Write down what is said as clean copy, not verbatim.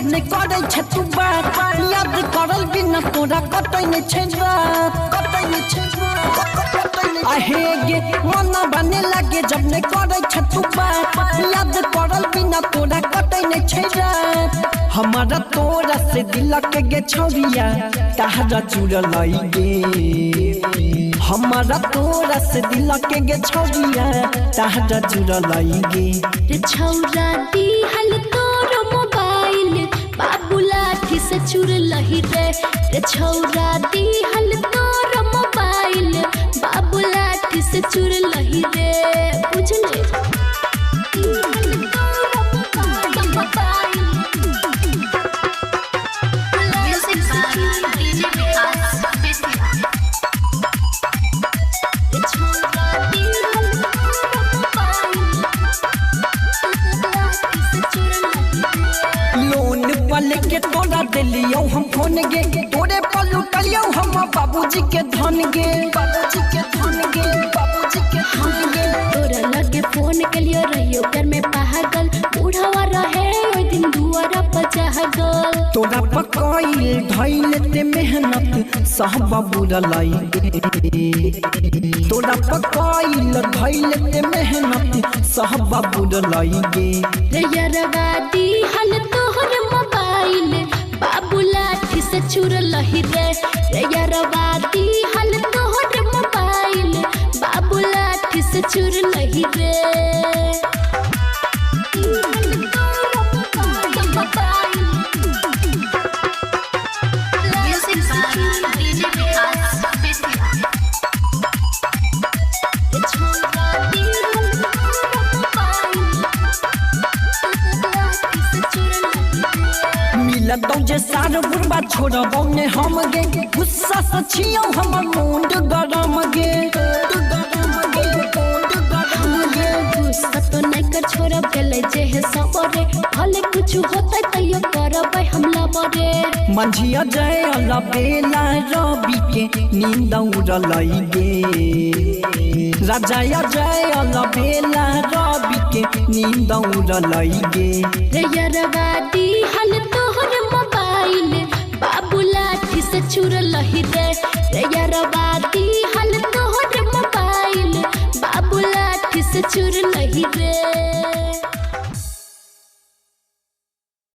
जब ने करे छे तू बात याद करल बिना तोरा कतई ने छे रात आहे गे मन बने लगे जब ने करे छे तू बात याद करल बिना तोरा कतई ने छे रात हमारा तोरा से दिल के गे छौरिया तहरा जुड़लई गे हमारा तोरा से दिल के गे छौरिया तहरा जुड़लई गे रे छौरा दी हल तोर मोबाइल बाबू लाठी से चुरलही रे छौरा दी हल तोर मोबाइल बाबू लाठी से चुरलही रे बुझले के तोड़ा दिलियो हम फोन गे तोरे पर लुटलियो हम बाबूजी के धन गे तोरा लगे फोन के लिए रहियो घर में पागल बुढ़ावा रहे ओइ दिन दुआरा पर जागल तोरा पकइल धइल ते मेहनत सहबा बुरलाई तोरा पकइल धइल ते मेहनत सहबा बुरलाई गे रे यारवा दी हल तोहर मोबाइल बाबू लाठी से चुरलही रे यारवा दी हल तोहर मोबाइल बाबू लाठी से चुरलही रे मिलतौ जे सार बुरबा छोड़बौ ने हम गे गुस्सा से छियौ हमर मुंड गरम गे गुस्सा तो नहीं कर छोड़ब गेले जे है सबरे भले कुछ होतै तैयो करबै हमला बरे मंझिया जय अल्लाह बेला रवि के नींद उड़लई गे राजा जय अल्लाह बेला रवि के नींद उड़लई गे रे यारवा दी हल तोहर मोबाइल बाबू लाठी से चुरलही रे यारवा दी हल तोहर मोबाइल बाबू लाठी से चुरलही रे।